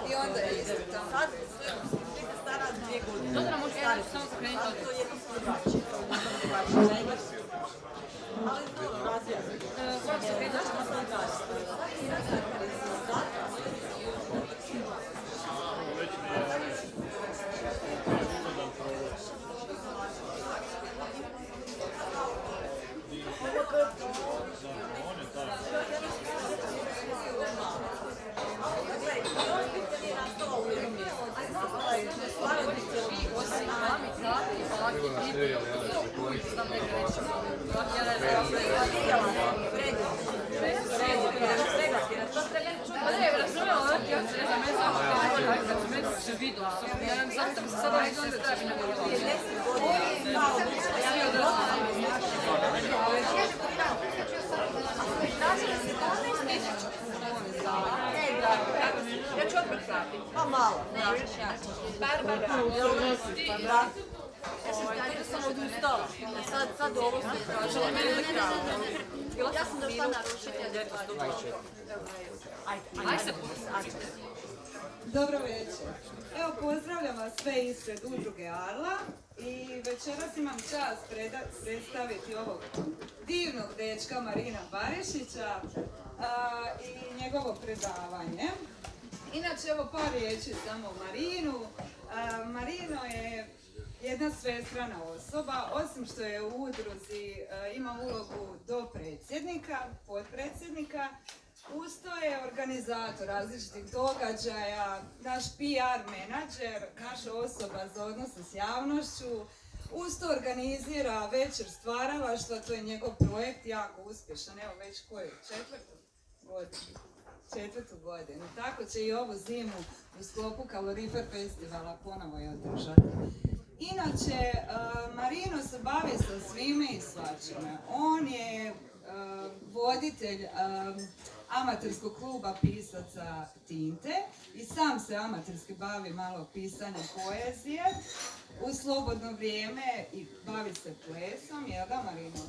I onda je isto tamo. Sad je stara 2 godine. Dobro, može samo pokrenuti od to je jedno drugačije. Ali dobro, razvija se. Kako se krenuti? Znaš što sam kažem? Ja ću odmah pratiti. Pa malo. Barbara. Ja sam odustala. Sad ovo se tražila. Ja sam došla naručiti. Aj se Dobro večer. Evo, pozdravljam vas sve ispred udruge Arla i večeras imam čast predstaviti ovog divnog dečka Marina Barišića i njegovo predavanje. Inače, evo par riječi samo o Marinu. Marino je jedna svestrana osoba, osim što je u udruzi ima ulogu dopredsjednika, potpredsjednika, uz to je organizator različitih događaja, naš PR menadžer, naša osoba za odnose s javnošću, uz to organizira večer stvaralaštva, to je njegov projekt, jako uspješan, evo već koju, četvrtu godinu. Tako će i ovu zimu u sklopu Kalorifer festivala ponovo je održati. Inače, Marino se bavi sa svime i svačime. On je voditelj amaterskog kluba pisaca Tinte i sam se amaterski bavi malo pisanjem poezije. U slobodno vrijeme i bavi se plesom, jel da Marino?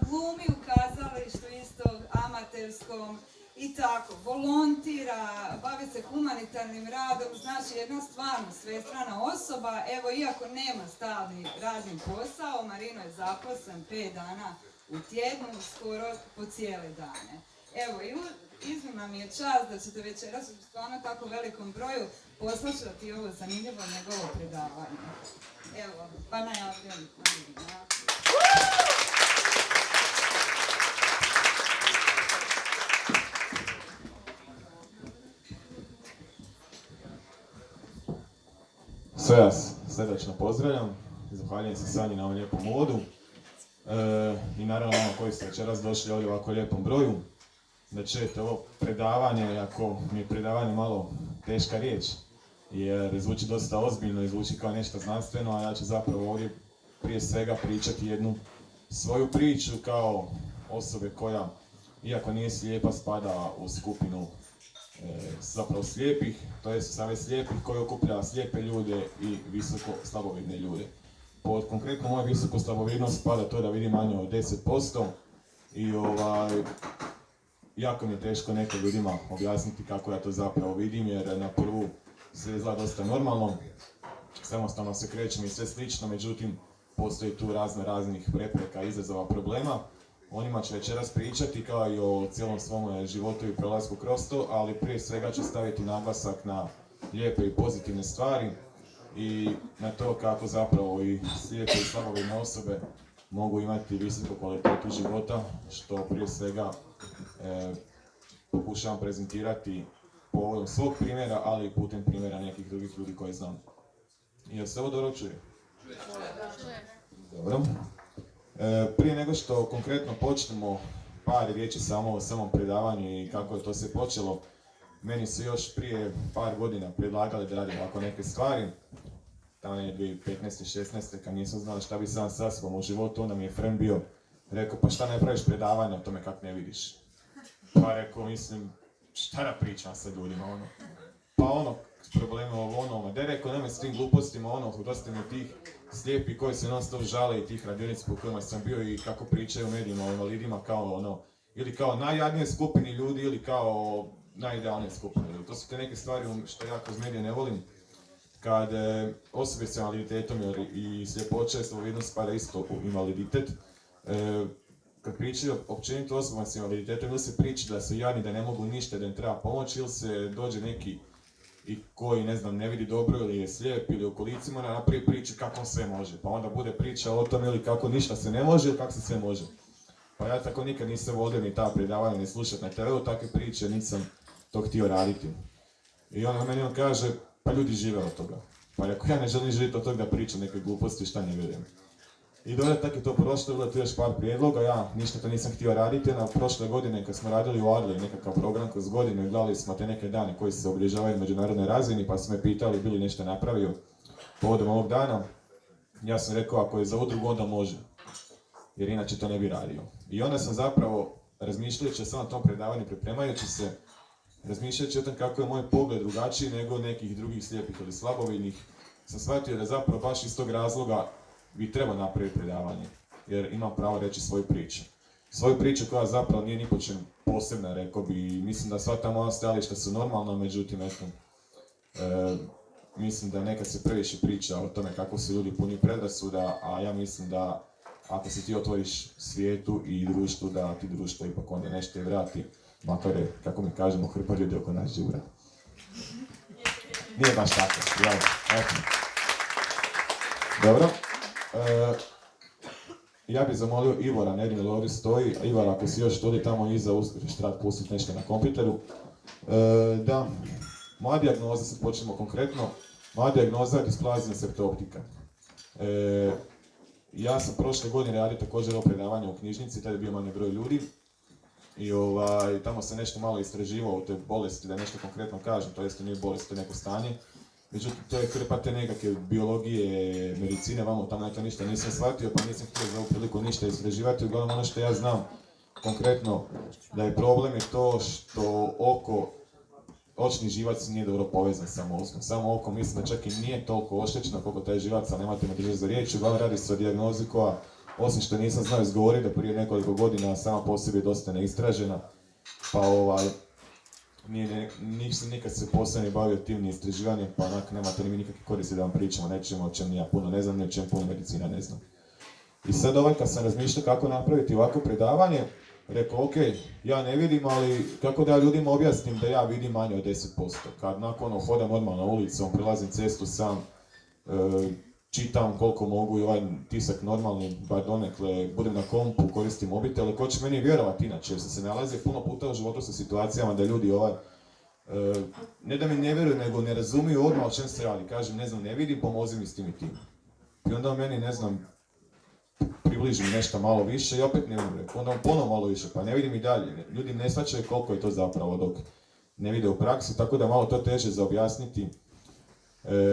Glumi u kazalištu isto amaterskom i tako, volontira, bavi se humanitarnim radom, znači jedna stvarno svestrana osoba. Evo, iako nema stalni radni posao, Marino je zaposlen 5 dana u tjednu, skoro po cijele dane. Evo, i iznimna mi je čast da ćete večeras u stvarno tako velikom broju poslušati ovo zanimljivo njegovo predavanje. Evo, pa najavljujem. Sve vas srdačno pozdravljam, zahvaljujem se Sanji na ovom lijepom uvodu i naravno ono koji ste večeras došli ovdje u ovako lijepom broju, da čujete ovo predavanje, ako mi je predavanje malo teška riječ, jer zvuči dosta ozbiljno i zvuči kao nešto znanstveno, a ja ću zapravo ovdje prije svega pričati jednu svoju priču kao osobe koja, iako nije slijepa, spada u skupinu zapravo slijepih, to je savez slijepih koji okuplja slijepe ljude i visoko slabovidne ljude. Pod konkretno moja visoko slabovidnost spada to da vidim manje od 10% i jako mi je teško nekim ljudima objasniti kako ja to zapravo vidim, jer na prvu sve izgleda dosta normalno, samostalno se krećem i sve slično, međutim postoji tu raznih prepreka, izazova, problema. O njima ću večeras pričati kao i o cijelom svom životu i prelasku kroz to, ali prije svega ću staviti naglasak na lijepe i pozitivne stvari i na to kako zapravo i slijepe i slabovidne osobe mogu imati visoku kvalitetu života, što prije svega pokušavam prezentirati povodom svog primjera, ali i putem primjera nekih drugih ljudi koje znam. Jel se ovo dobro čuje? Dobro. Prije nego što konkretno počnemo, par riječi samo o samom predavanju i kako je to sve počelo. Meni su još prije par godina predlagali da radim ovako neke stvari. Tamo je 2015-16, kad nisam znao šta bi sam sa sobom u životu, onda mi je friend bio rekao, pa šta ne praviš predavanje o tome kak ne vidiš? Pa rekao, mislim, šta da pričam sa ljudima, ono. Pa ono, problema ono, da je rekao, nemoj s tim glupostima, ono, dosta mi tih slijepi koji se non stop žale i tih radionica po kojima sam bio i kako pričaju u medijima o invalidima kao ono, ili kao najjadnije skupini ljudi ili kao najidealnije skupine. To su te neke stvari što ja kroz medije ne volim, kad osobe s invaliditetom i sljepoća vidno spada isto u invaliditet. Kad pričaju općenito osobama s invaliditetom, ili se priča da su jadni, da ne mogu ništa, da im treba pomoći, ili se dođe neki i koji, ne znam, ne vidi dobro ili je slijep ili u kolicima, napravi priču kako on sve može. Pa onda bude priča o tom ili kako ništa se ne može ili kako se sve može. Pa ja tako nikad nisam volio ni ta predavanja, ni slušati na TV-u takve priče, nisam to htio raditi. I meni on kaže, pa ljudi žive od toga. Pa ako ja ne želim živjeti od toga da pričam neke gluposti, šta ne vjerujem. I dole tako je to prošlo, bilo tu još par prijedloga, ja ništa to nisam htio raditi, na prošle godine kad smo radili u Adli nekakav program kroz godinu i gledali smo te neke dane koji se obilježavaju na međunarodnoj razini, pa su me pitali bili nešto napravio povodom ovog dana. Ja sam rekao, ako je za udrugu onda može, jer inače to ne bi radio. I onda sam zapravo, razmišljajući o samom tom predavanju, pripremajući se, razmišljajući o tom kako je moj pogled drugačiji nego nekih drugih slijepih ili slabovidnih, sam shvatio da zapravo baš iz tog razloga bi trebao napraviti predavanje, jer imam pravo reći svoju priču. Svoju priču koja zapravo nije ni po čem posebna, rekao bi, mislim da sva ta moja stajališta su normalna, međutim, mislim da nekad se previše priča o tome kako su ljudi puni predrasuda, a ja mislim da ako se ti otvoriš svijetu i društvu, da ti društvo ipak onda nešto i vrati, makar je, kako mi kažemo, hrpa ljudi oko nas đura. Nije baš tako, jel? Eto. Dobro. Ja bih zamolio Ivora, ne vidim da ovdje stoji, a Ivar, ako si još ovdje tamo iza, uskoro ćeš trebati pustiti nešto na kompjuteru. Da, moja dijagnoza, sad počnemo konkretno, moja dijagnoza je displazija septoptika. Ja sam prošle godine radio također ovo predavanje u knjižnici, tada je bio manji broj ljudi. I tamo sam nešto malo istraživao u te bolesti, da nešto konkretno kažem, to jest nije bolest, to je neko stanje. Međutim, to je hrpa te nekakve biologije, medicine, vamo tamo ja to ništa nisam shvatio, pa nisam htio za ovu priliku ništa istraživati. Uglavnom ono što ja znam konkretno da je problem je to što očni živac nije dobro povezan sa mozgom. Samo oko mislim da čak i nije toliko oštećeno koliko taj živac, ali nemate me držati za riječ. Uglavnom radi se o dijagnozi koja, osim što nisam znao izgovoriti, da prije nekoliko godina sama po sebi je dosta neistražena, pa nisam nikad se posebno bavio tim istraživanjem, pa onak nemate ni nikakve koristi da vam pričamo nečemu o čem ja puno ne znam, ni o čem puno medicina ne znam. I sad kad sam razmišljao kako napraviti ovako predavanje, rekao ok, ja ne vidim, ali kako da ja ljudima objasnim da ja vidim manje od 10%. Kad nakon hodam normalno ulicom, prilazim cestu sam, čitam koliko mogu i ovaj tisak normalni, bar donekle, budem na kompu, koristim mobitel, ali ko će meni vjerovati inače, jer sam se nalazio puno puta u životu sa situacijama da ljudi ne da mi ne vjeruju, nego ne razumiju odmah o čem se radi. Kažem, ne znam, ne vidim, pomozi mi s tim i tim. I onda meni, ne znam, približi mi nešto malo više i opet ne vidim, onda ponovo malo više, pa ne vidim i dalje. Ljudi ne shvaćaju koliko je to zapravo dok ne vide u praksi, tako da malo to teže za objasniti.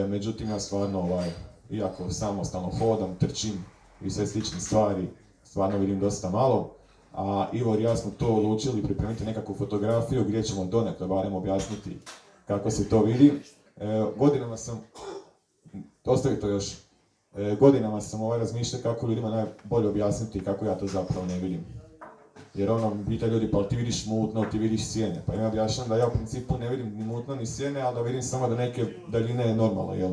Međutim, ja stvarno, iako samostalno hodam, trčim i sve slične stvari, stvarno vidim dosta malo. A Ivor i ja smo to odlučili pripremiti nekakvu fotografiju gdje ćemo donekle barem objasniti kako se to vidi. Godinama sam, ostavi to još, godinama sam razmišljao kako ljudima najbolje objasniti kako ja to zapravo ne vidim. Jer pita ljudi, pa ti vidiš mutno, ti vidiš sjene. Pa ja objašnjam da ja u principu ne vidim ni mutno ni sjene, ali da vidim samo da neke daljine je normalno, jel?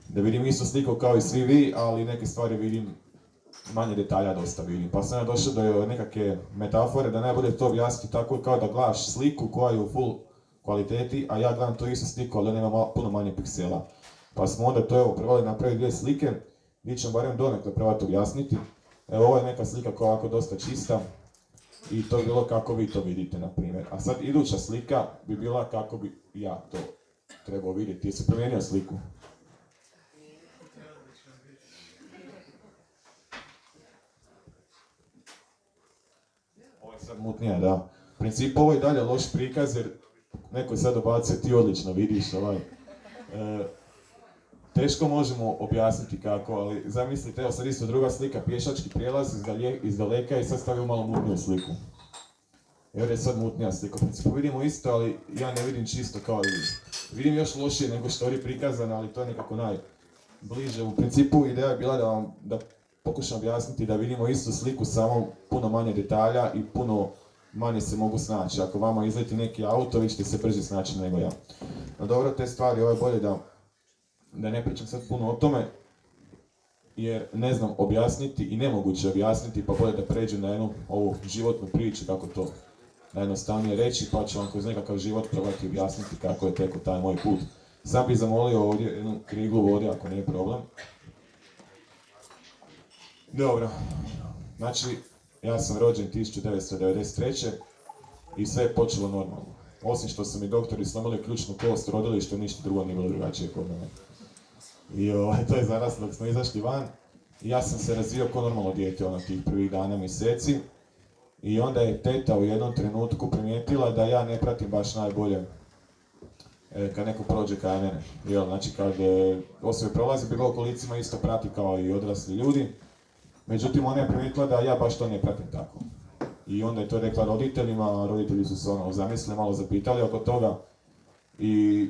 Da vidim istu sliku kao i svi vi, ali neke stvari vidim, manje detalja dosta vidim. Pa sam ja došao do nekakve metafore da najbolje to objasniti tako kao da gledaš sliku koja je u full kvaliteti, a ja gledam to istu sliku, ali ona ima puno manje piksela. Pa smo onda to probali napraviti dvije slike, gdje ćemo barem donekle probati objasniti. Evo, ovo je neka slika koja je ovako dosta čista i to je bilo kako vi to vidite, na primjer. A sad iduća slika bi bila kako bi ja to trebao vidjeti. Jesi promijenio sliku? Ovo je sad mutnije, da. U principu ovo je dalje loš prikaz jer neko je sad dobacio ti odlično vidiš teško možemo objasniti kako, ali zamislite, evo sad isto druga slika, pješački prijelaz iz daleka i sad stavio malo mutniju sliku. Jer je sad mutnija slika. U principu vidimo isto, ali ja ne vidim čisto kao i vi. Vidim još lošije nego što je prikazano, ali to je nekako najbliže. U principu ideja je bila da pokušam objasniti da vidimo istu sliku, samo puno manje detalja i puno manje se mogu snaći. Ako vama izleti neki auto, vi ćete se brže snaći nego ja. No dobro, te stvari, ovo je bolje da ne pričam sad puno o tome, jer ne znam objasniti i nemoguće objasniti, pa bolje da pređem na jednu ovu životnu priču, kako to najjednostavnije reći, pa ću vam kroz nekakav život probati objasniti kako je tekao taj moj put. Sam bih zamolio ovdje jednu kriglu vode, ako nije problem. Dobro, znači, ja sam rođen 1993. i sve je počelo normalno. Osim što su mi doktori slomili ključnu kost u rodilištu, ništa drugo nije bilo drugačije kod mene. I to je zaraz dok smo izašli van. I ja sam se razvio kao normalno dijete tih prvih dana, mjeseci. I onda je teta u jednom trenutku primijetila da ja ne pratim baš najbolje kad neko prođe kraj mene. Znači kad osobe prolazi, bilo u kolicima isto prati kao i odrasli ljudi. Međutim, ona je primijetila da ja baš to ne pratim tako. I onda je to rekla roditeljima, roditelji su se zamislili, malo zapitali oko toga. I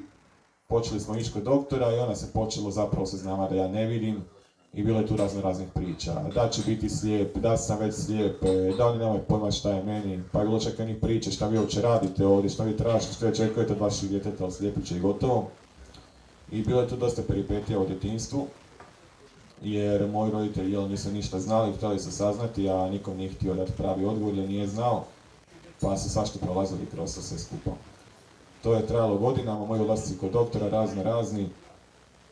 počeli smo ići kod doktora i onda se počelo zapravo saznama da ja ne vidim. I bilo je tu raznih priča, da ću biti slijep, da sam već slijep, da oni nemaju pojma šta je meni, pa je bilo čak i onih priče šta vi uopće radite ovdje, šta vi tražite, što vi očekujete od vaših djeteta, ali slijepit će i gotovo. I bilo je tu dosta peripetija u djetinjstvu, jer moji roditelji nisu ništa znali, htjeli su saznati, a nikom nije htio dati pravi odgovor jer nije znao, pa su svašta prolazili kroz to sve skupa. To je trajalo godinama, moji odlasci kod doktora razni.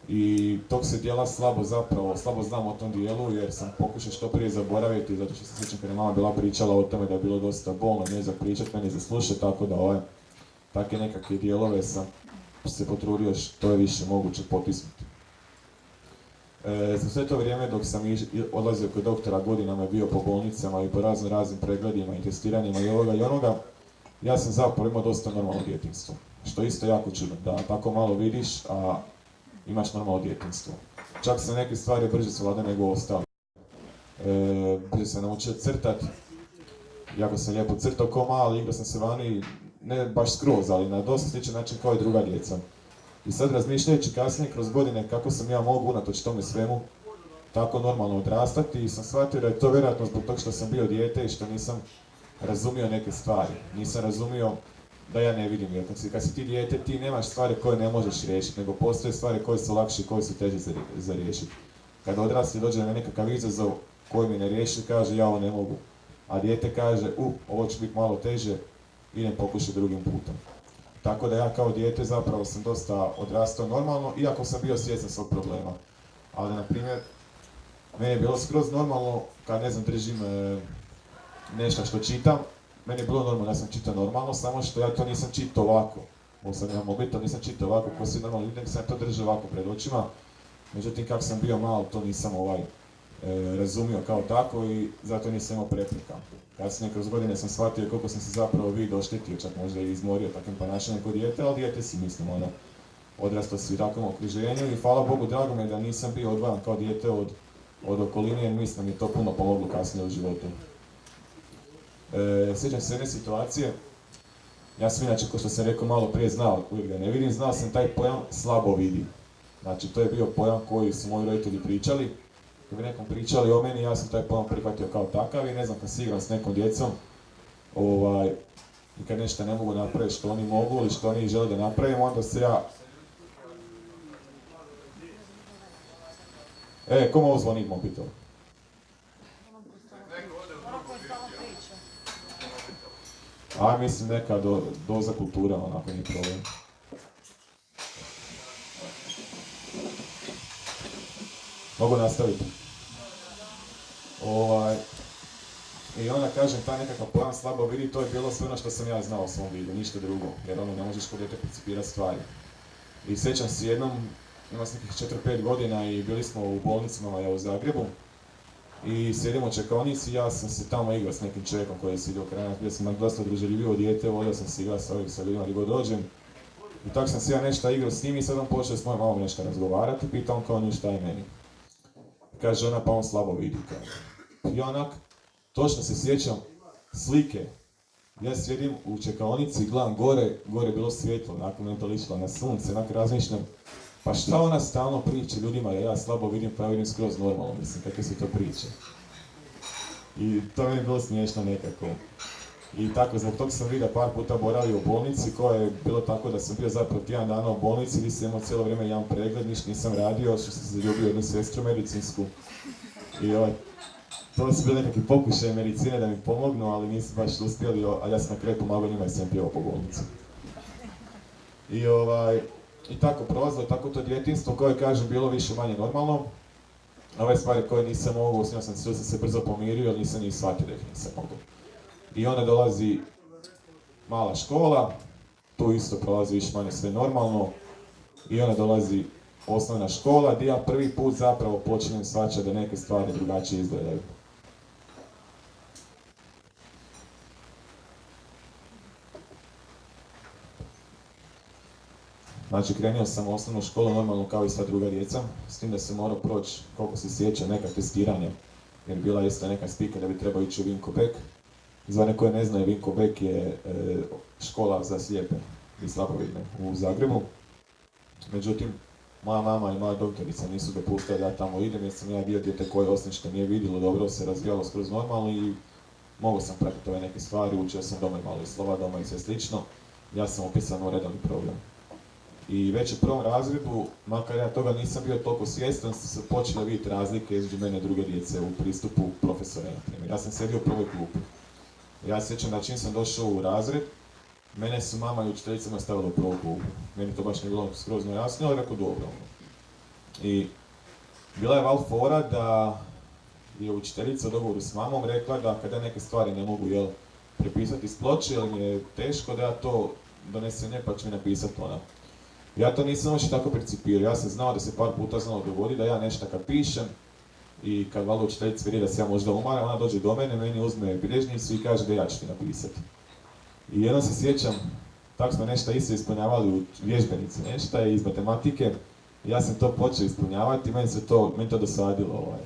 I tog se dijela slabo znam o tom dijelu jer sam pokušao što prije zaboraviti zato što se sjećam kada je mama bila pričala o tome da je bilo dosta bolno nje za pričat, meni za slušat, tako da takve nekakve dijelove sam se potrudio što je više moguće potisnuti. Za sve to vrijeme dok sam odlazio kod doktora godinama je bio po bolnicama i po raznim pregledima i testiranjima i ovoga i onoga, ja sam zapravo imao dosta normalno djetinjstvo, što je isto jako čudno, da tako malo vidiš, a imaš normalno djetinjstvo. Čak sam neke stvari brže savladao nego ostali. Brže sam naučio crtat, jako sam lijepo crtao ko mali, igrao sam se vani, ne baš skroz, ali na dosta sličan način kao i druga djeca. I sad razmišljajući kasnije kroz godine kako sam ja mogu unatoč tome svemu tako normalno odrastati i sam shvatio da je to vjerojatno zbog toga što sam bio dijete i što nisam razumio neke stvari. Nisam razumio da ja ne vidim, jer kad si ti dijete, ti nemaš stvari koje ne možeš riješiti, nego postoje stvari koje su lakše i koje su teže za riješiti. Kad odrasli dođe na nekakav izazov koji mi ne riješi, kaže ja ovo ne mogu. A dijete kaže, ovo će biti malo teže, idem pokušati drugim putem. Tako da ja kao dijete zapravo sam dosta odrastao normalno, iako sam bio svjestan svog problema. Ali, na primjer, meni je bilo skroz normalno kad, držim nešto što čitam, meni je bilo normalno, ja sam čitao normalno, samo što ja to nisam čitao ovako. Ovo sam imao mobitel, nisam čitao ovako, ko svi normalni ljudi, sam to držao ovako pred očima. Međutim, kako sam bio mal, to nisam razumio kao tako i zato nisam imao prepreka. Kasnije kroz godine sam shvatio koliko sam se zapravo doštetio, čak možda i izmorio takvim ponašanjem kod dijete, ali dijete si mislim, odrastao si u takvom okruženju i hvala Bogu, drago mi je da nisam bio odvajan kao dijete od okoline, jer mislim da mi je to puno pomoglo kasnije u životu. Sjećam se jedne situacije, ja sam inače, kao što sam rekao malo prije, znao, uvijek ga ne vidim, znao sam taj pojam slabo vidi. Znači, to je bio pojam koji su moji roditelji pričali. Kad bi nekom pričali o meni, ja sam taj pojam prihvatio kao takav i ne znam, kad si igram s nekom djecom i kad nešto ne mogu napraviti što oni mogu ili što oni žele da napravim, onda se ja... Kome ovo zvoni mobitel? Mislim neka doza kultura, onako nije problem. Mogu nastaviti. I onda kažem, taj nekakav pojam slabo vidi, to je bilo sve ono što sam ja znao o svom vidu, ništa drugo, jer ne možeš kod dijete percipirati stvari. I sjećam se jednom, imao sam nekih 4-5 godina i bili smo u bolnicama u Zagrebu. I sjedimo u čekaonici, ja sam se tamo igrao s nekim čovjekom koji je sjedio kraj nas, bio sam dosta druželjivo dijete, volio sam se igrati sa ljudima gdje god dođem. I tako sam se ja nešto igrao s njim i sad on počeo s mojom mamom nešto razgovarati, pita on kao nju šta je meni. Kaže ona, pa on slabo vidi. I onak, točno se sjećam slike. Ja sjedim u čekaonici, gledam gore je bilo svjetlo, nakon je to ličilo na sunce, onak razmišljam. Pa šta ona stalno priča ljudima da ja slabo vidim, pa ja vidim skroz normalno, mislim, kakve su to priče. I to mi je bilo smiješno nekako. I tako, zbog toga sam vidio par puta boravio u bolnici, koja je bilo tako da sam bio zapravo tjedan dana u bolnici, gdje sam imao cijelo vrijeme jedan pregled, ništa nisam radio, što sam se zaljubio jednu sestru medicinsku. I to su bili nekakvi pokušaj medicine da mi pomognu, ali nisu baš uspjeli, a ja sam na kraju pomagao njima i sam pjevao po bolnici. I tako prolazilo, tako to djetinjstvo koje, kažem, bilo više manje normalno. Ove stvari koje nisam mogao, s njom sam se brzo pomirio, jer nisam ni shvatio da ih nisam mogao. I onda dolazi mala škola, tu isto prolazi više manje sve normalno. I onda dolazi osnovna škola, gdje ja prvi put zapravo počinjem shvaćati da neke stvari drugačije izgledaju. Znači, krenuo sam u osnovnu školu normalno kao i sva druga djeca, s tim da sam morao proći, koliko se sjeća, neka testiranja, jer bila isto neka spika da bi trebao ići u Vinko Bek. Za one koje ne znaju, Vinko Bek je škola za slijepe i slabovidne u Zagrebu. Međutim, moja mama i moja doktorica nisu dopustili da ja tamo idem, jer sam ja bio dijete koje osim što nije vidjelo dobro, se razvijalo skroz normalno i mogao sam pratiti ove neke stvari, učio sam doma i malo i slova doma i sve slično. Ja sam upisan u redovni program. I već u prvom razredu, makar ja toga nisam bio toliko svjestan, su se počele vidjeti razlike između mene i druge djece u pristupu profesora, na primjer. Ja sam sjedio u prvoj klupi. Ja se sjećam da čim sam došao u razred, mene su mama i učiteljica me stavila u prvu klupu. Meni to baš nije bilo skrozno jasno, ali rekao dobro. I bila je val fora da je učiteljica u dogovoru s mamom rekla da kada neke stvari ne mogu prepisati iz ploče, jer mi je teško da ja to donesem nje pa će mi napisati ona. Ja to nisam još tako percipirao, ja sam znao da se par puta znalo dogodi da ja nešto kad pišem i kad valjda učiteljica vidi da se ja možda umaram, ona dođe do mene, meni uzme bilježnicu i kaže da ja ću ti napisati. I jednom se sjećam, tako smo nešto isto ispunjavali u vježbenici, nešto iz matematike, ja sam to počeo ispunjavati i meni to dosadilo.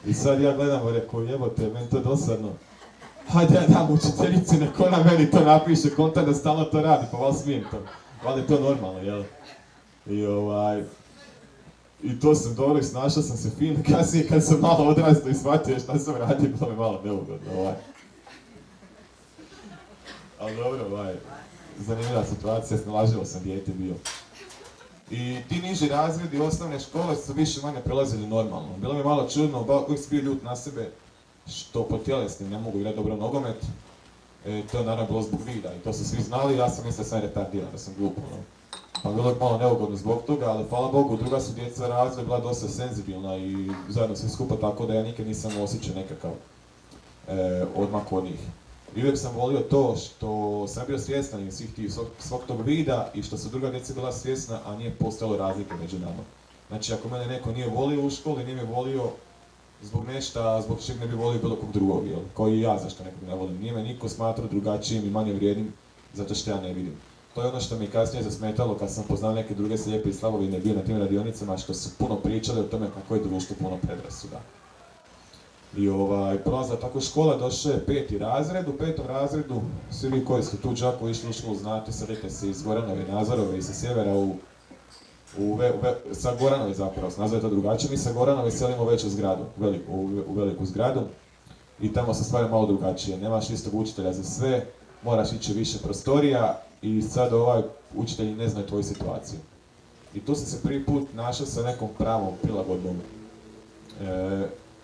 I sad ja gledam i rekao, jebote, meni to dosadno. Hajde ja dam učiteljici, nek ona meni to napiše, konta da stalno to radi, pa val smijem to. Valjda je to normalno, jel? I to sam dobro i snašao sam se fino, kasnije kad sam malo odrastao i shvatio šta sam radio, bilo mi malo neugodno, Ali dobro, zanimljiva situacija, snalažljivo sam dijete bio. I ti niži razredi osnovne škole su više manje prelazili normalno. Bilo mi malo čudno, uvijek si bio ljut na sebe što po tjelesnim ne mogu igrati dobro nogomet. To je naravno bilo zbog vida i to su svi znali, ja sam mislio da sam retardiran, da sam glupo. Pa bilo je malo neugodno zbog toga, ali hvala Bogu, druga su djeca razred bila dosta senzibilna i zajedno svi skupa, tako da ja nikad nisam osjećao nekakav odmak od njih. I uvijek sam volio to što sam bio svjestan svog tog vida i što su druga djeca bila svjesna, a nije postojalo razlike među nama. Znači, ako mene neko nije volio u školi, nije me volio zbog nešta, zbog čeg ne bi volio bilo kog drugog, kao i ja zašto nekog ne volim. Nije me niko smatrao drugačijim i manje vrijednim zato što ja ne vidim. To je ono što mi kasnije zasmetalo kad sam poznao neke druge slijepe i slabovidne bio na tim radionicama, što su puno pričali o tome kako je društvo puno predrasuda. I prolazila tako škola, došao je 5. razred, u 5. razredu, svi vi koji ste tu u Đakovu išli u školu znate, selite se iz Goranove, Nazorove i sa sjevera sa Goranove zapravo, se nazove to drugačije, mi sa Goranove selimo veću zgradu, u veliku zgradu i tamo se stvari malo drugačije, nemaš istog učitelja za sve, moraš ići više prostorija i sad učitelji ne znaju tvoju situaciju. I tu sam se prvi put našao sa nekom pravom prilagodbom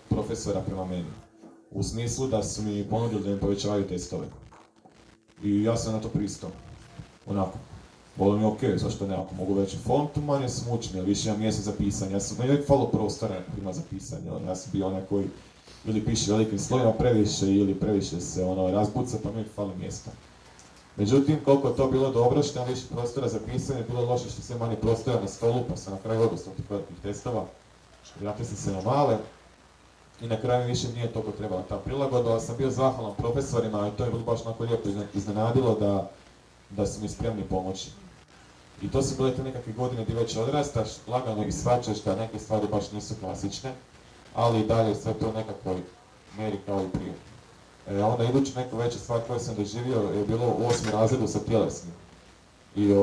profesora prema meni. U smislu da su mi ponudili da mi povećavaju testove. I ja sam na to pristao. Onako. Bilo mi okej, zašto ne, ako mogu veći font, manje sam učen, jer više imam mjesta za pisanje. Meni uvijek falo prostora ima za pisanje. Ja sam bio onaj koji ili piše velikim slovima previše ili previše se razbuca, pa mi uvijek fali mjesta. Međutim, koliko je to bilo dobro, što imam više prostora za pisanje, bilo loše što sve manje prostora na stolu, pa sam na kraju odustao tih velikih testova. Vratio sam se na male. I na kraju više nije toliko trebala ta prilagodba, ali sam bio zahvalan profesorima i to je bilo baš onako lijepo iznenadilo da su mi spremni pomoći. I to su bile te nekakve godine gdje već odrastaš, lagano i shvaćaš da neke stvari baš nisu klasične, ali i dalje sve to nekakvoj meri kao i prije. Onda idući neku veću stvar koju sam doživio je bilo u 8. razredu sa tjelesnim. I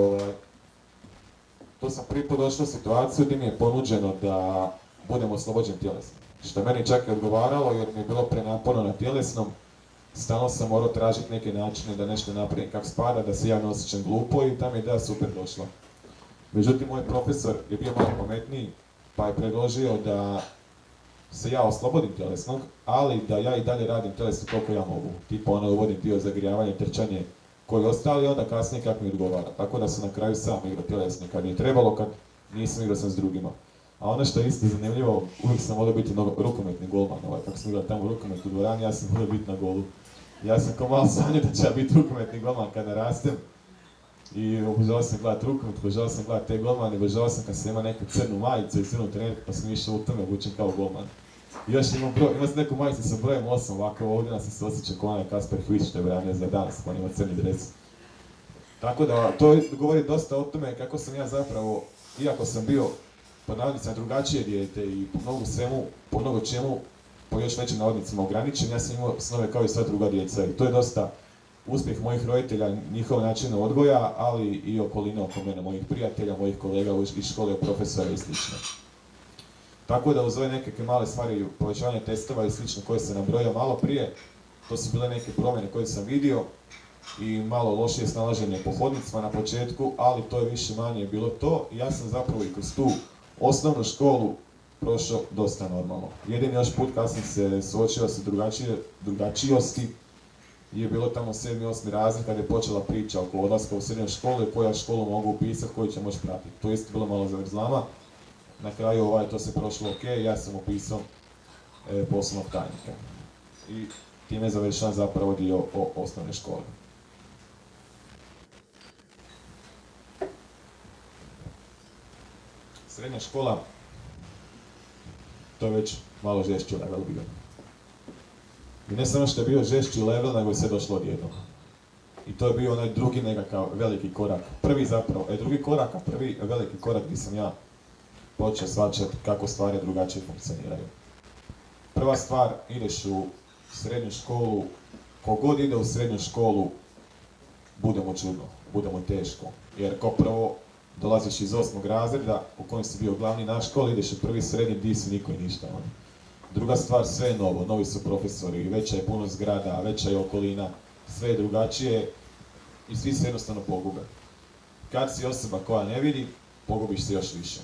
to sam prvi put došao u situaciju gdje mi je ponuđeno da budem oslobođen tjelesnim. Što meni čak i odgovaralo jer mi je bilo prenaporno na tjelesnom stalno sam morao tražiti neke načine da nešto napravim kako spada, da se ja ne osjećam glupo i ta mi je ideja super došla. Međutim, moj profesor je bio malo pametniji, pa je predložio da se ja oslobodim tjelesnog, ali da ja i dalje radim tjelesno koliko ja mogu. Tipa uvodim dio zagrijavanja, trčanje koji ostali, onda kasnije kako mi odgovara. Tako da sam na kraju sam igrao tjelesni kad mi je trebalo, kad nisam igrao sam s drugima. A ono što je isto zanimljivo, uvijek sam volio biti rukometni golman, kako sam igrao tamo u rukometu u dvorani, ja sam volio biti na golu. Ja sam kao malo sanjao da će ja biti rukometni golman kad narastem. I obožavao sam gledati rukomet, obožavao sam gledati te golmane, obožavao sam kad se ima neku crnu majicu i crnu trenerku, pa sam išao u tome obučen kao golman. I još imam sam neku majicu sa brojem 8, ovako ovdje sam se osjećao kao onaj Kasper Hvić što je branio za danas, pa on ima crni dres. Tako da, to govori dosta o tome kako sam ja zapravo, iako sam bio pod navodnicima drugačije dijete i po mnogo čemu, po još većim navodnicima ograničen, ja sam imao snove kao i sva druga djeca i to je dosta uspjeh mojih roditelja, njihov način odgoja, ali i okoline oko mene, mojih prijatelja, mojih kolega iz škole, profesora i sl. Tako da uz ove neke male stvari, povećavanje testova i slično koje sam nabrojao malo prije, to su bile neke promjene koje sam vidio i malo lošije snalaženje po hodnicima na početku, ali to je više manje bilo to i ja sam zapravo i kroz tu osnovnu školu prošao dosta normalno. Jedini još put kad sam se suočio sa drugačijosti je bilo tamo 7. i 8. razred kada je počela priča oko odlaska u srednju školu i koja školu mogu upisati, koju će moći pratiti. To je isto bilo malo zavrzlama. Na kraju to se prošlo ok, ja sam upisao poslovnog tajnika. I time završavam zapravo dio o osnovne škole. Srednja škola, to je već malo žešći level bio. I ne samo što je bio žešći level, nego je sve došlo odjednom. I to je bio onaj drugi nekakav veliki korak. Drugi korak, a prvi veliki korak gdje sam ja počeo shvaćati kako stvari drugačije funkcioniraju. Prva stvar, ideš u srednju školu, kogod ide u srednju školu, bude mu čudno, bude mu teško. Jer kao prvo, dolaziš iz 8. razreda u kojem si bio glavni na školi, ideš u prvi srednji gdje si niko i ništa. Druga stvar, sve je novo, novi su profesori, veća je puno zgrada, veća je okolina, sve je drugačije i svi se jednostavno pogube. Kad si osoba koja ne vidi, pogubiš se još više.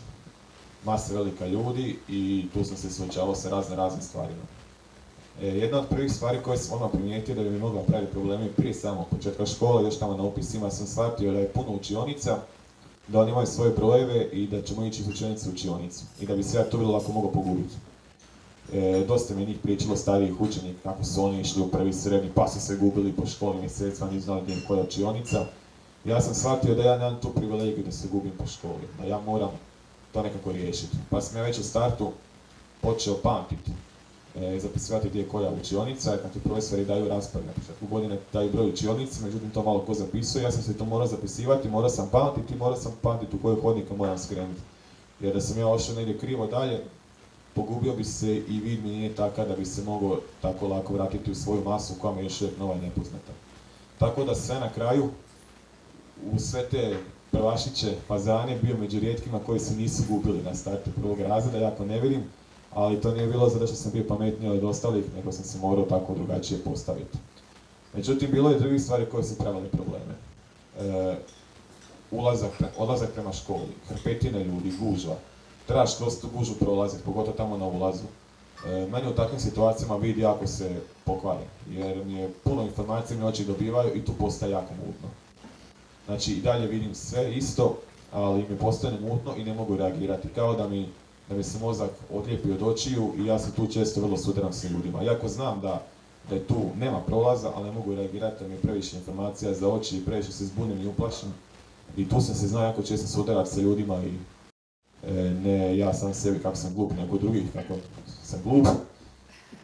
Masa velika ljudi i tu sam se suočavao sa raznim stvarima. Jedna od prvih stvari koje sam odmah primijetio da bi mi mogla praviti problemi prije samog početka škole, još tamo na upisima sam shvatio da je puno učionica, da oni imaju svoje brojeve i da ćemo ići iz učionice u učionicu. I da bi se ja tu bilo lako mogao pogubiti. Dosta mi je njih pričalo starijih učenika kako su oni išli u prvi srednji pa su se gubili po školi mjesecima, nisu znali gdje je koja učionica. Ja sam shvatio da ja nemam tu privilegiju da se gubim po školi, da ja moram to nekako riješiti. Pa sam ja već u startu počeo pamtiti, zapisivati gdje je koja učionica, kad ti profesori daju raspored na početku godine, daju broj učionice, međutim to malo ko zapisuje, ja sam se to morao zapisivati, morao sam pamtiti u koju hodnika moram skrenuti. Jer da sam ja ošao negdje krivo dalje, pogubio bi se i vid mi nije takav da bi se mogao tako lako vratiti u svoju masu koja mi je još uvijek nova i nepoznata. Tako da sve na kraju, u sve te prvašiće, fazane, bio među rijetkima koji se nisu gubili na startu prvog razreda, jako ne vidim, ali to nije bilo zato što sam bio pametniji od ostalih, nego sam se morao tako drugačije postaviti. Međutim, bilo je drugih stvari koje su pravile probleme. Odlazak prema školi, hrpetine ljudi, gužva. Trebaš kroz tu gužvu prolaziti, pogotovo tamo na ulazu. Meni u takvim situacijama vid jako se pokvari, jer mi je puno informacija mi oči dobivaju i tu postaje jako mutno. Znači i dalje vidim sve isto, ali mi postane mutno i ne mogu reagirati, kao da mi se mozak odlijepi od očiju i ja se tu često vrlo sudaram sa ljudima. Iako znam da je tu nema prolaza, ali ne mogu reagirati, da mi je previše informacija za oči i previše se zbunim i uplašim. I tu sam se znao jako često sudarati sa ljudima i ne ja sam sebi kako sam glup, nego drugih kako sam glup.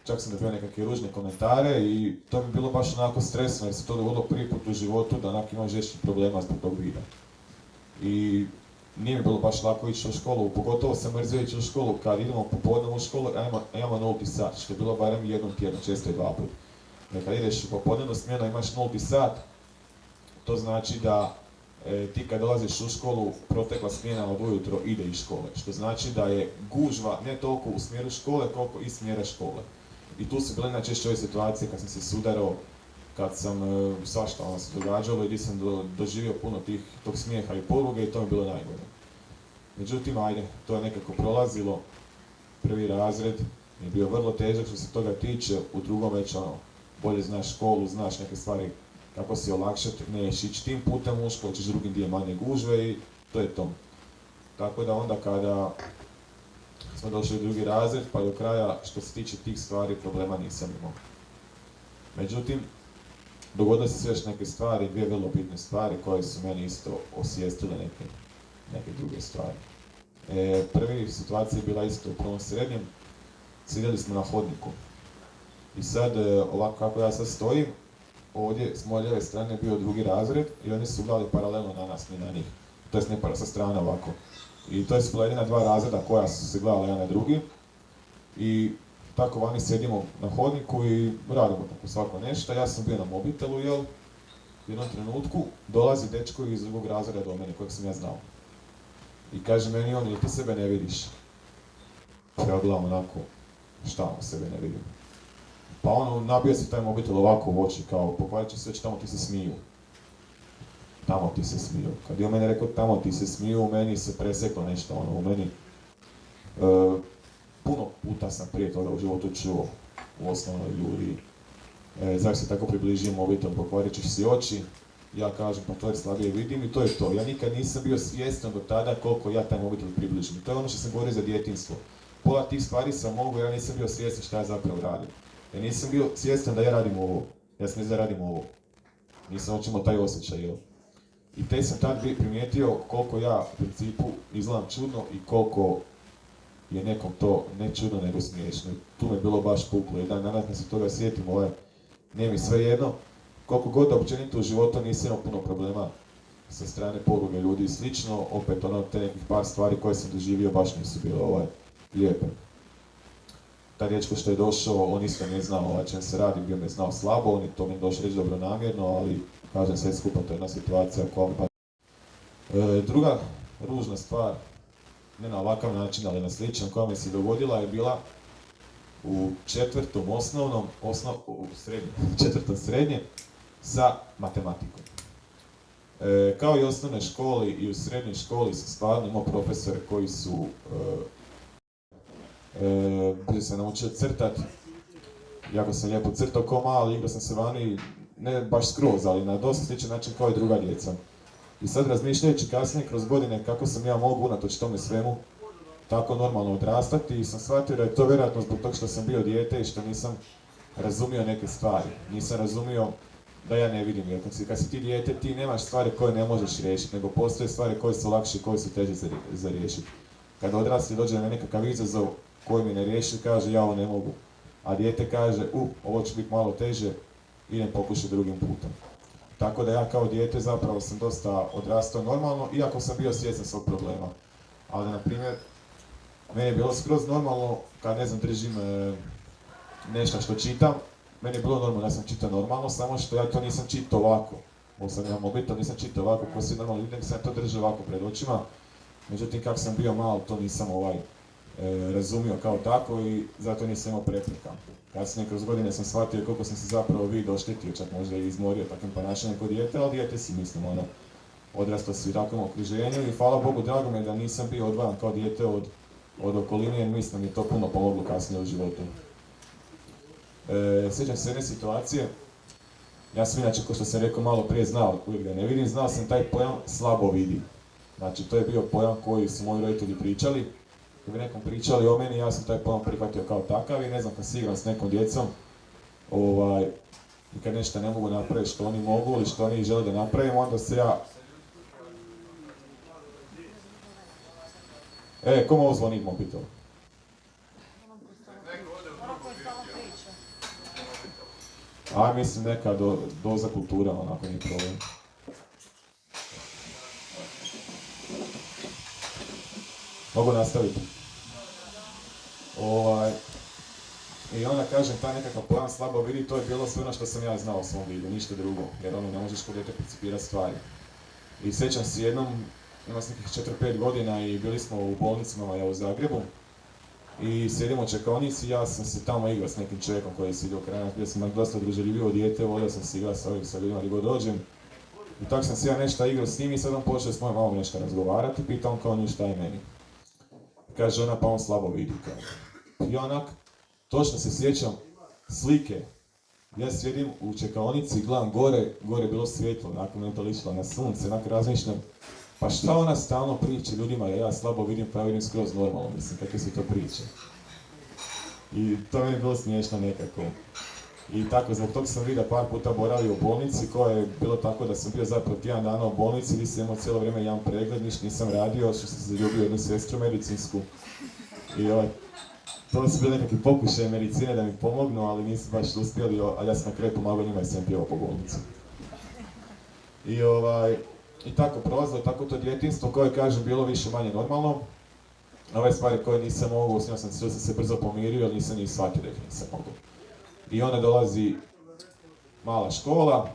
Čak sam dobio nekakve ružne komentare i to mi je bilo baš onako stresno jer se to dogodilo prvi put u životu da onak imam žešćih problema zbog tog vida. I nije mi bilo baš lako ići u školu, pogotovo sam mrzio ići u školu kad idemo popodne u školu, a imamo 0 sat, što je bilo barem jednom tjedno, često i 2 puta. Jer kad ideš u popodnevnu smjenu imaš 0 sat, to znači da ti kad dolaziš u školu, protekla smjena od ujutro ide iz škole, što znači da je gužva ne toliko u smjeru škole, koliko iz smjera škole. I tu su bile najčešće ove situacije kad sam se sudarao kad sam svašta ono se događalo i gdje sam doživio puno tog smijeha i poluge i to mi je bilo najbolje. Međutim, ajde, to je nekako prolazilo, prvi razred je bio vrlo težak što se toga tiče, u drugom već ono, bolje znaš školu, znaš neke stvari kako si olakšati, nećeš ići tim putem u školu, ćeš drugim dio manje gužve i to je to. Tako da onda kada smo došli u drugi razred, pa do kraja što se tiče tih stvari problema nisam imao. Međutim, dogodile se sve još neke stvari, dvije vrlo bitne stvari koje su meni isto osvijestile neke druge stvari. Prvi situacija je bila isto u prvom srednjem, sjedili smo na hodniku. I sad, ovako kako ja sad stojim, ovdje s moje lijeve strane je bio drugi razred i oni su gledali paralelno na nas, ne na njih. To jest ne sa strane ovako. I to je bila jedina dva razreda koja su se gledala jedan na drugi. I tako vani sjedimo na hodniku i radimo tako svako nešto. Ja sam bio na mobitelu, jel? U jednom trenutku dolazi dečko iz drugog razreda do mene, kojeg sam ja znao. I kaže meni on, ili ti sebe ne vidiš? Ja gledam onako, šta on sebe ne vidim? Pa ono, nabio si taj mobitel ovako u oči, kao pokvarit će se već tamo ti se smiju. Tamo ti se smiju. Kad je on meni rekao tamo ti se smiju, u meni se preseklo nešto, ono, u meni... Puno puta sam prije toga u životu čuo u osnovnoj ljudi. Zar se tako približio mobitel, pokvarit ćeš si oči. Ja kažem, pa to je slabije vidim i to je to. Ja nikad nisam bio svjestan do tada koliko ja taj mobitel približim. To je ono što sam govorio za djetinjstvo. Pola tih stvari sam mogu, ja nisam bio svjestan šta ja zapravo radim. Ja nisam bio svjestan da ja radim ovo. Ja sam da radim ovo. Nisam očimo taj osjećaj, jel? I te sam tad primijetio koliko ja u principu izgledam čudno i koliko je nekom to ne čudno nego smiješno. Tu me je bilo baš puklo. Jedan danas kad se toga sjetim, nije mi sve jedno. Koliko god općenito u životu nisam imao puno problema sa strane poruge ljudi i slično, opet te nekih par stvari koje sam doživio baš nisu bile lijepe. Taj dječko što je došao, on isto ne znao o čem se radi, bio me znao slabo, on je to mi došao reći dobronamjerno, ali kažem sve skupa, to je jedna situacija koja me druga ružna stvar, ne na ovakav način, ali na sličan, koja mi se dogodila je bila u četvrtom osnovnom, četvrtom srednje, sa matematikom. Kao i u osnovnoj školi i u srednjoj školi sam stvarno imao profesore koji su bio sam naučio crtat, jako sam lijepo crtao ko mali, igrao sam se vani, ne baš skroz, ali na dosta sličan način kao i druga djeca. I sad razmišljajući kasnije kroz godine kako sam ja mogu unatoč tome svemu tako normalno odrastati i sam shvatio da je to vjerojatno zbog toga što sam bio dijete i što nisam razumio neke stvari. Nisam razumio da ja ne vidim, jer kad si ti dijete ti nemaš stvari koje ne možeš riješiti, nego postoje stvari koje su lakše i koje su teže za riješiti. Kad odrasli dođe na nekakav izazov koji mi ne riješi, kaže ja ovo ne mogu. A dijete kaže, ovo će biti malo teže, idem pokušati drugim putem. Tako da ja kao dijete zapravo sam dosta odrastao normalno, iako sam bio svjestan svog problema. Ali na primjer, meni je bilo skroz normalno kad držim nešto što čitam, meni je bilo normalno, ja sam čitao normalno, samo što ja to nisam čitao ovako. Ovo sam imao mobitel, nisam čitao ovako, ko svi normalno ljudi, sam to držao ovako pred očima. Međutim, kako sam bio mal, to nisam razumio kao tako i zato nisam imao prepreka. Kasnije kroz godine sam shvatio koliko sam se zapravo doštetio, čak možda i izmorio takvim ponašanjem kod dijete, ali dijete si mislim, odrastao si u takvom okruženju i hvala Bogu, drago mi je da nisam bio odvajan kao dijete od okoline, jer mislim mi je to puno pomoglo kasnije u životu. Sjećam se jedne situacije, ja sam inače, kao što sam rekao malo prije, znao uvijek ga ne vidim, znao sam taj pojam slabo vidi. Znači, to je bio pojam koji su moji roditelji pričali. Kad bi nekom pričali o meni, ja sam taj pojam prihvatio kao takav i ne znam, kad si igram s nekom djecom, i kad nešto ne mogu napraviti što oni mogu ili što oni žele da napravim, onda se ja... Kome ovo zvoni mobitel? Mislim neka doza kultura, onako nije problem. Mogu nastaviti. I onda kažem, taj nekakav pojam slabo vidi, to je bilo sve ono što sam ja znao o svom vidu, ništa drugo, jer ne možeš kod dijete principirati stvari. I sjećam se jednom, imao sam nekih 4-5 godina i bili smo u bolnicama u Zagrebu I sjedimo u čekaonici, ja sam se tamo igrao s nekim čovjekom koji je sjedio kraj nas, bio sam dosta druželjubivo dijete, volio sam se igrati sa ljudima gdje god dođem. I tako sam se ja nešto igrao s njim i sad on počeo s mojom mamom nešto razgovarati, pita on kao nju šta je meni. Kaže ona, pa on slabo vidi, kaže. I onak, točno se sjećam slike. Ja sjedim u čekaonici, gledam gore je bilo svjetlo, nakon me to ličilo na sunce, nakon razmišljam, pa šta ona stalno priča ljudima, ja slabo vidim, pa ja vidim skroz normalno, mislim, kakve su to priče. I to mi je bilo smiješno nekako. I tako, zbog toga sam vidio par puta boravio u bolnici, koja je bilo tako da sam bio zapravo tjedan dana u bolnici, gdje sam imao cijelo vrijeme jedan pregled, ništa nisam radio, što sam se zaljubio jednu sestru medicinsku. I to su bili nekakvi pokušaj medicine da mi pomognu, ali nisu baš uspjeli, ali ja sam na kraju pomagao njima i sam pjevao po bolnici. I tako prolazilo, tako to djetinjstvo koje, kažem, bilo više manje normalno. Ove stvari koje nisam mogao, s njom sam se brzo pomirio, ali nisam ni shvatio da ih nisam mogao. I onda dolazi mala škola,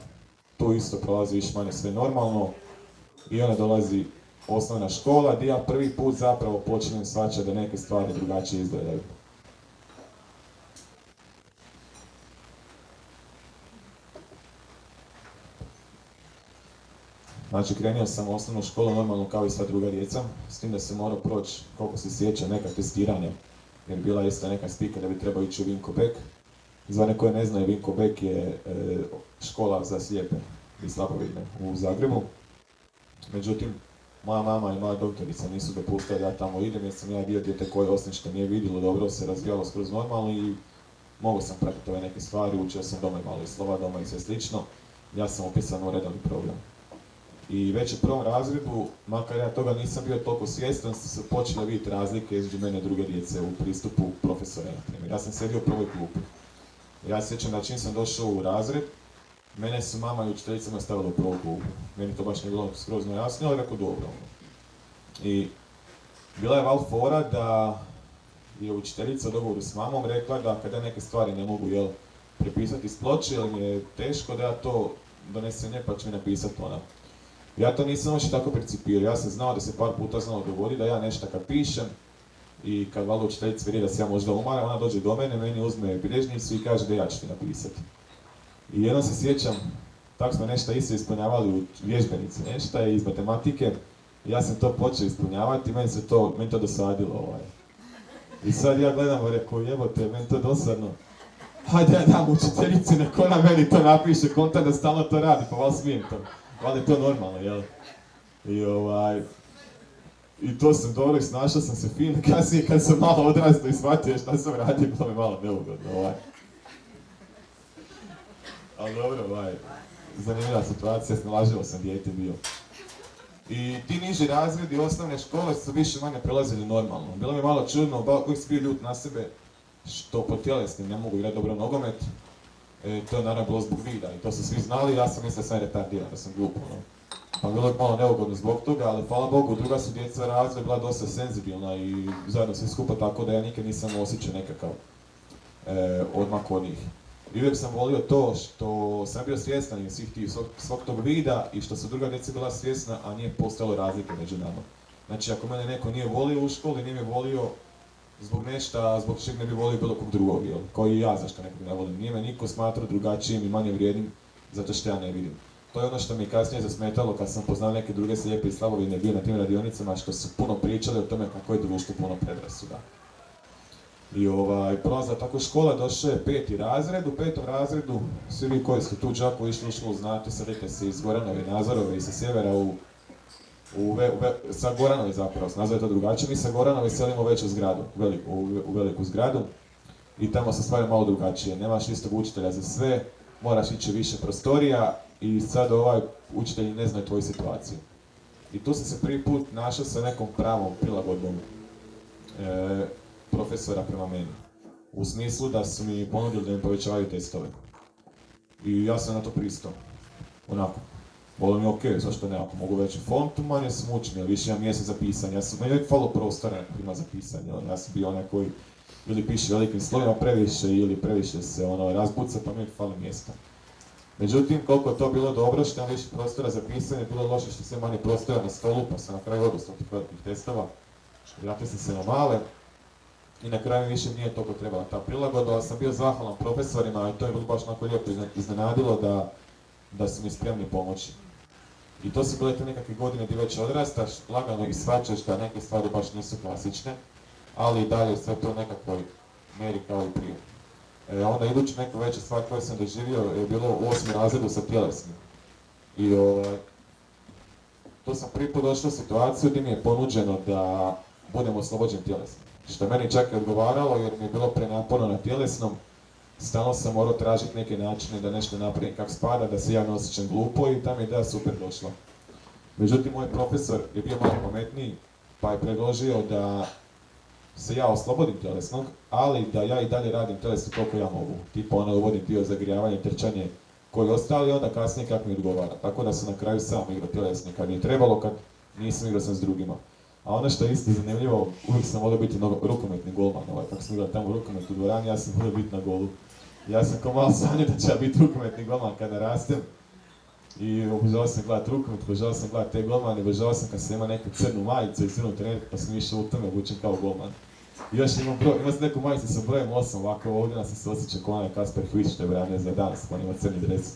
tu isto prolazi više manje sve normalno. I onda dolazi osnovna škola, gdje ja prvi put zapravo počinjem shvaćati da neke stvari drugačije izgledaju. Znači, krenuo sam u osnovnu školu normalno kao i sva druga djeca, s tim da sam morao proći, koliko se sjeća, neka testiranja, jer bila isto neka spika da bi trebao ići u Vinko Bek. Za one koje ne znaju, Vinko Bek je škola za slijepe i slabovidne u Zagrebu. Međutim, moja mama i moja doktorica nisu dopustili da ja tamo idem, jer sam ja bio dijete koje osim što nije vidjelo dobro, se razvijalo skroz normalno i mogao sam pratiti ove neke stvari, učio sam doma i malo i slova doma i sve slično. Ja sam upisan u redovni program. I već u prvom razredu, makar ja toga nisam bio toliko svjestan, su se počele vidjeti razlike između mene i druge djece u pristupu profesora, na primjer. Ja sam sjedio u prvoj klupi. Ja se sjećam da čim sam došao u razred, mene su mama i učiteljica stavila u prvu klupu. Meni to baš nije bilo skrozno jasno, ali rekao dobro. I bila je val fora da je učiteljica u dogovoru s mamom rekla da kada neke stvari ne mogu prepisati s ploče, jer mi je teško da ja to donesem nje pa će mi napisati ona. Ja to nisam još tako percipirao, ja sam znao da se par puta znalo dogodi da ja nešto kad pišem i kad valjda učiteljica vidi da se ja možda umaram, ona dođe do mene, meni uzme bilježnicu i kaže da ja ću ti napisati. I jednom se sjećam, tako smo nešto isto ispunjavali u vježbenici, nešto iz matematike, ja sam to počeo ispunjavati i meni to dosadilo. I sad ja gledam i rekao, jebote, meni to dosadno. Hajde ja dam učiteljici, nek ona meni to napiše, konta da stalno to radi, pa val smijem to. Ali je to normalno, jel? I to sam dobro i snašao sam se fino, kasnije kad sam malo odrastao i shvatio šta sam radio, bilo mi malo neugodno, Ali dobro, zanimljiva situacija, snalažljivo sam dijete bio. I ti niži razredi osnovne škole su više manje prelazili normalno. Bilo mi malo čudno, uvijek si bio ljut na sebe što po tjelesnim ne mogu igrati dobro nogomet. To je naravno bilo zbog vida i to su svi znali, ja sam mislio da sam retardiran, da sam glupo. Pa bilo je malo neugodno zbog toga, ali hvala Bogu, druga su djeca razred bila dosta senzibilna i zajedno svi skupa tako da ja nikad nisam osjećao nekakav odmak od njih. I uvijek sam volio to što sam bio svjestan i svog tog vida i što su druga djeca bila svjesna, a nije postojalo razlike među nama. Znači, ako mene neko nije volio u školi, nije me volio zbog nešta, zbog čeg ne bi volio bilo kog drugog, kao i ja zašto nekog ne volim. Nije me niko smatrao drugačijim i manje vrijednim zato što ja ne vidim. To je ono što mi je kasnije zasmetalo kad sam poznao neke druge slijepe i slabovidne bio na tim radionicama što su puno pričali o tome kako je društvo puno predrasuda. I prolazila tako škola, došao je 5. razred, u 5. razredu svi vi koji ste tu u Đakovu išli u školu znate, selite se iz Goranove i Nazorove i sa sjevera sa Goranove zapravo, se nazove to drugačije, mi sa Goranove selimo veću zgradu, u veliku zgradu i tamo se stvari malo drugačije, nemaš istog učitelja za sve, moraš ići više prostorija i sad učitelji ne znaju tvoju situaciju. I tu sam se prvi put našao sa nekom pravom prilagodbom profesora prema meni. U smislu da su mi ponudili da mi povećavaju testove. I ja sam na to pristao. Onako. Bilo mi okej, zašto ne, ako mogu veći font, manje sam učen, više imam mjesta za pisanje. Meni je uvijek falo prostora ima za pisanje. Ja sam bio onaj koji ili piše velikim slovima previše ili previše se razbuca, pa mi uvijek fali mjesta. Međutim, koliko je to bilo dobro, što imam više prostora za pisanje, bilo loše što sve manje prostora na stolu, pa sam na kraju odustao tih velikih testova. Vratio sam se na male. i na kraju više nije toliko trebala ta prilagodba, ali sam bio zahvalan profesorima i to je bilo baš onako lijepo iznenadilo da su mi spremni pomoći. I to su bile te nekakve godine gdje već odrastaš, lagano i shvaćaš da neke stvari baš nisu klasične, ali i dalje sve to u nekakvoj meri kao i prije. Onda idući neka veća stvar koju sam doživio je bilo u 8. razredu sa tjelesnim. I tu sam prvi put došao u situaciju gdje mi je ponuđeno da budem oslobođen tjelesnim. Što meni čak i odgovaralo jer mi je bilo prenaporno na tjelesnom. Stalno sam morao tražiti neke načine da nešto napravim kako spada, da se ja ne osjećam glupo i ta mi je ideja super došla. Međutim, moj profesor je bio malo pametniji pa je predložio da se ja oslobodim tjelesnog, ali da ja i dalje radim tjelesno koliko ja mogu. Tipa uvodim dio zagrijavanje, trčanje koji ostali, onda kasnije kako mi odgovara. Tako da sam na kraju sam igrao tjelesni kad mi je trebalo, kad nisam igrao sam s drugima. A ono što je isto zanimljivo, uvijek sam volio biti rukometni golman, kako sam igrao tamo rukomet u dvorani, ja sam volio biti na golu. Ja sam kao malo sanjao da ću ja biti rukometni golman kada rastem. I obožavao sam gledati rukomet, obožavao sam gledati te golmane, obožavao sam kad se ima neku crnu majicu i crnu trenerku pa sam išao u tome obučen kao golman. I još imam sam neku majicu sa brojem 8, ovako ovdje sam se osjećao kao onaj Kasper Hvić što je branio za danas, on ima crni dres.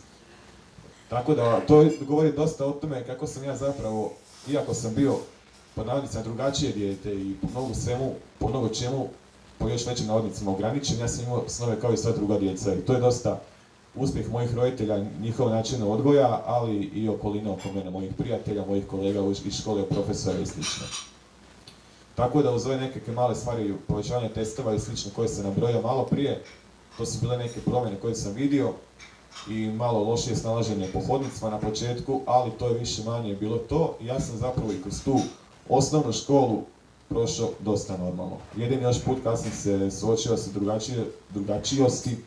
Tako da, to govori dosta o tome kako sam ja zapravo, iako sam bio pod navodnicima drugačije dijete i po mnogo čemu, po još većim navodnicima ograničen, ja sam imao snove kao i sva druga djeca i to je dosta uspjeh mojih roditelja, njihov način odgoja, ali i okoline oko mene, mojih prijatelja, mojih kolega iz škole, profesora i sl. Tako da uz ove neke male stvari, povećavanje testova i slično koje sam nabrojao malo prije, to su bile neke promjene koje sam vidio i malo lošije snalaženje po hodnicima na početku, ali to je više manje bilo to i ja sam zapravo i kroz tu osnovnu školu prošao dosta normalno. Jedini još put kad sam se suočio sa drugačijosti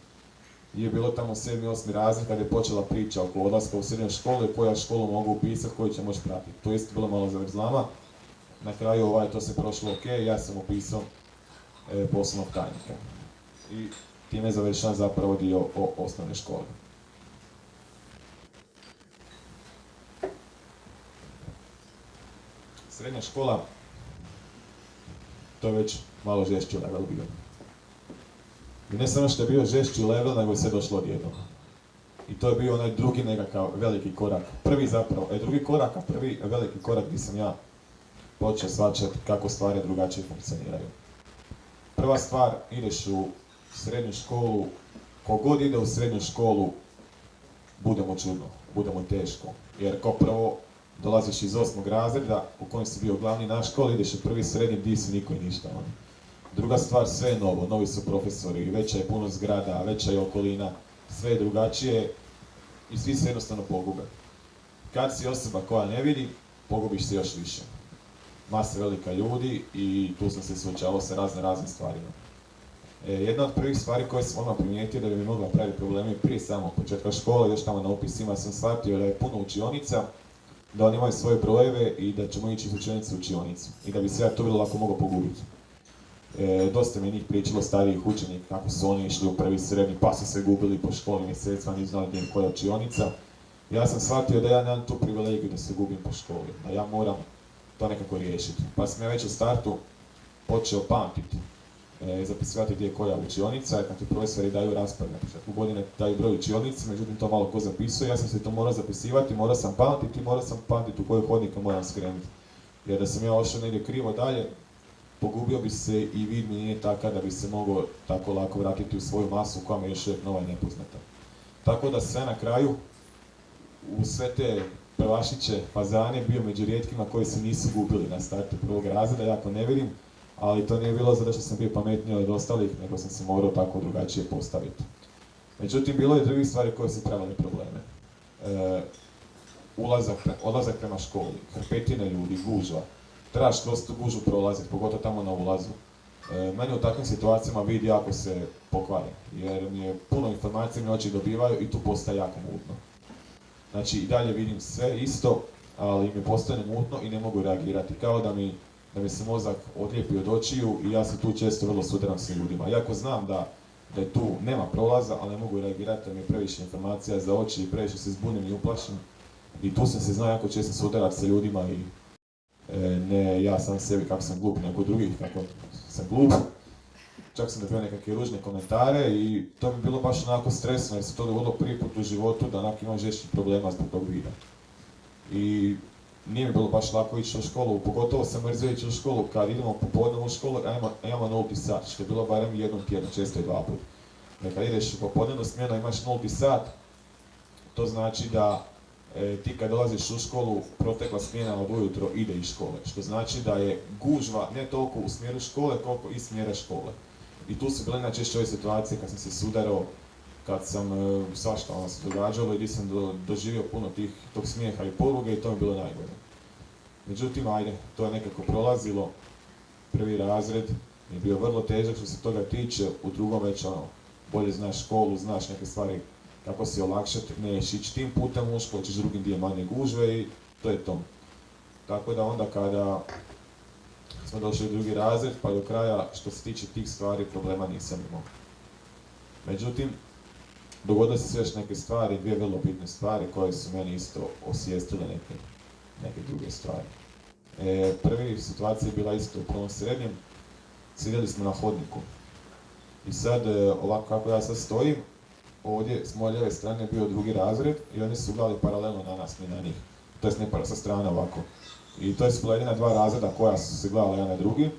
je bilo tamo 7. i 8. razred kad je počela priča oko odlaska u srednju školu i koja školu mogu upisati, koju će moći pratiti. To je isto bilo malo zavrzlama. Na kraju to se prošlo ok, ja sam upisao poslovnog tajnika. I time završavam zapravo dio o osnovne škole. Srednja škola, to je već malo žešći level bio. I ne samo što je bio žešći level, nego je sve došlo odjednom. I to je bio onaj drugi nekakav veliki korak. Drugi korak, a prvi veliki korak gdje sam ja počeo shvaćati kako stvari drugačije funkcioniraju. Prva stvar, ideš u srednju školu, kogod ide u srednju školu, budemo čudno, budemo teško. Jer kao prvo, dolaziš iz 8. razreda u kojem si bio glavni na školi, ideš u prvi srednji gdje si niko i ništa. Druga stvar, sve je novo, novi su profesori, veća je puno zgrada, veća je okolina, sve je drugačije i svi se jednostavno pogube. Kad si osoba koja ne vidi, pogubiš se još više. Masa velika ljudi i tu sam se suočavao sa raznim stvarima. Jedna od prvih stvari koje sam odmah primijetio da bi mi mogla praviti problemi prije samog početka škole, još tamo na upisima sam shvatio da je puno učionica, da oni imaju svoje brojeve i da ćemo ići iz učionice u učionicu i da bi se ja tu vrlo lako mogao pogubiti. Dosta mi njih pričalo starijih učenika kako su oni išli u prvi srednji pa su se gubili po školi mjesecima, nisu znali gdje je koja učionica. Ja sam shvatio da ja nemam tu privilegiju da se gubim po školi, da ja moram to nekako riješiti. Pa sam ja već u startu počeo pamtiti, zapisivati gdje je koja učionica, kad ti profesori daju raspored na početku godine, daju broj učionice, međutim to malo ko zapisuje, ja sam se to morao zapisivati, morao sam pamtiti u koju hodnika moram skrenuti. Jer da sam ja ošao negdje krivo dalje, pogubio bi se i vid mi nije takav da bi se mogao tako lako vratiti u svoju masu koja mi je još uvijek nova i nepoznata. Tako da sve na kraju, u sve te prvašiće, fazane, bio među rijetkima koji se nisu gubili na startu prvog razreda, jako ne vidim, ali to nije bilo zato što sam bio pametniji od ostalih, nego sam se morao tako drugačije postaviti. Međutim, bilo je drugih stvari koje su pravile probleme. Odlazak prema školi, hrpetine ljudi, gužva. Trebaš kroz tu gužu prolaziti, pogotovo tamo na ulazu. Meni u takvim situacijama vid jako se pokvari, jer mi je puno informacija mi oči dobivaju i tu postaje jako mutno. Znači i dalje vidim sve isto, ali mi postane mutno i ne mogu reagirati, kao da mi se mozak odlijepi od očiju i ja se tu često vrlo sudaram s ljudima. Iako znam da je tu nema prolaza, ali ne mogu reagirati, da mi je previše informacija za oči i previše se zbunim i uplašim. I tu sam se znao jako često sudarati sa ljudima i ne ja sam sebi kako sam glup, nego drugih kako sam glup. čak sam dobio nekakve ružne komentare i to bi bilo baš onako stresno jer se to dogodilo prvi put u životu da onako imam žešćih problema zbog tog vida. I nije mi bilo baš lako ići u školu, pogotovo sam mrzio ići u školu kad idemo popodne u školu, a imamo 0 sat, što je bilo barem jednom tjedno, često i 2 puta. Kad ideš u popodnevnu smjenu imaš 0 sat, to znači da ti kad dolaziš u školu, protekla smjena od ujutro ide iz škole, što znači da je gužva ne toliko u smjeru škole, koliko iz smjera škole. I tu su bile najčešće ove situacije kad sam se sudarao, kad sam svašta ono se događalo i gdje sam doživio puno tog smijeha i poruge i to mi je bilo najgore. Međutim, ajde, to je nekako prolazilo. Prvi razred je bio vrlo težak što se toga tiče, u drugom već ono, bolje znaš školu, znaš neke stvari kako si olakšati, neš ići tim putem u školu, ćeš drugim dio manje gužve i to je to. Tako da onda kada smo došli u drugi razred, pa do kraja što se tiče tih stvari problema nisam imao. Međutim, dogodile se još neke stvari, 2 vrlo bitne stvari koje su meni isto osvijestile neke druge stvari. Prvi situacija je bila isto u prvom srednjem, sjedili smo na hodniku. I sad, ovako kako ja sad stojim, ovdje s moje lijeve strane je bio drugi razred i oni su gledali paralelno na nas, ne na njih. To jest ne sa strane ovako. I to je bila jedina 2 razreda koja su se gledala jedan na drugi.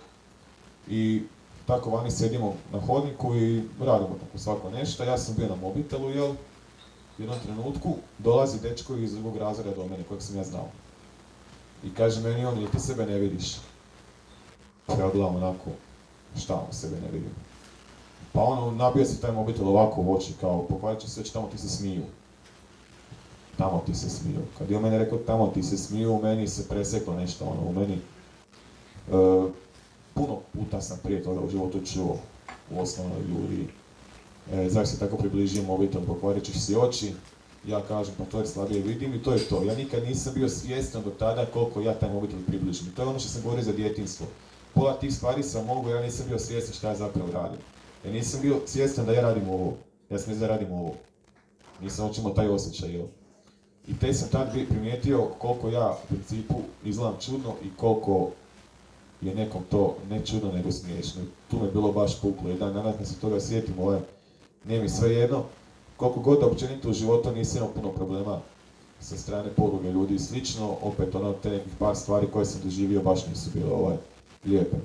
I tako vani sjedimo na hodniku i radimo tako svako nešto. Ja sam bio na mobitelu, jel? U jednom trenutku dolazi dečko iz drugog razreda do mene, kojeg sam ja znao. I kaže meni on, ili ti sebe ne vidiš? Ja gledam onako, šta on sebe ne vidim? Pa ono, nabio si taj mobitel ovako u oči, kao pokvarit će se već tamo ti se smiju. Tamo ti se smiju. Kad je on meni rekao tamo ti se smiju, u meni se preseklo nešto, ono, u meni. Puno puta sam prije toga u životu čuo u osnovnoj ljudi. Zašto se tako približio mobitel, pokvarit ćeš si oči. Ja kažem, pa to je slabije vidim i to je to. Ja nikad nisam bio svjestan do tada koliko ja taj mobitel približim. To je ono što sam govorio za djetinjstvo. Pola tih stvari sam mogu, ja nisam bio svjestan šta ja zapravo radim. Ja nisam bio svjestan da ja radim ovo. Ja sam da radim ovo. Nisam očimao taj osjećaj, jel? I te sam tad primijetio koliko ja u principu izgledam čudno i koliko je nekom to ne čudno nego smiješno. Tu me bilo baš puklo. Jedan danas kad se toga sjetim, nije mi sve jedno. Koliko god općenito u životu nisam imao puno problema sa strane poruge ljudi i slično, opet te nekih par stvari koje sam doživio baš nisu bile lijepe.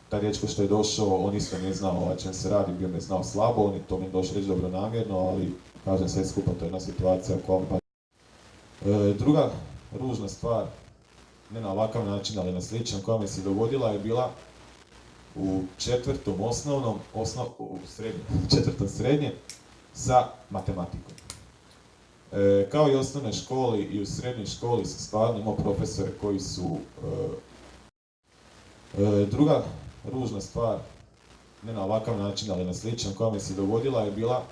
Taj dječko što je došao, on isto nije znao čem se radi, bio me znao slabo, on je to mi došao reći dobronamjerno, ali kažem sve skupa, to je jedna situacija koja baš... Druga ružna stvar, ne na ovakav način, ali na sličan, koja mi se dogodila je bila u 4. osnovnom, četvrtom srednje, sa matematikom. Kao i u osnovnoj školi i u srednjoj školi sam stvarno imao profesore koji su... Druga ružna stvar, ne na ovakav način, ali na sličan, koja mi se dogodila je bila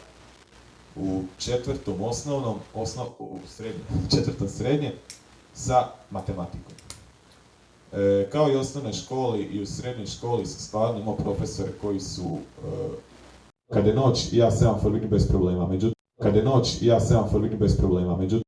u 4. osnovnom, četvrtom srednje, sa matematikom. Kao i u osnovnoj školi i u srednjoj školi sam stvarno imao profesore koji su... Kad je noć, ja 7 for bez problema, međutim...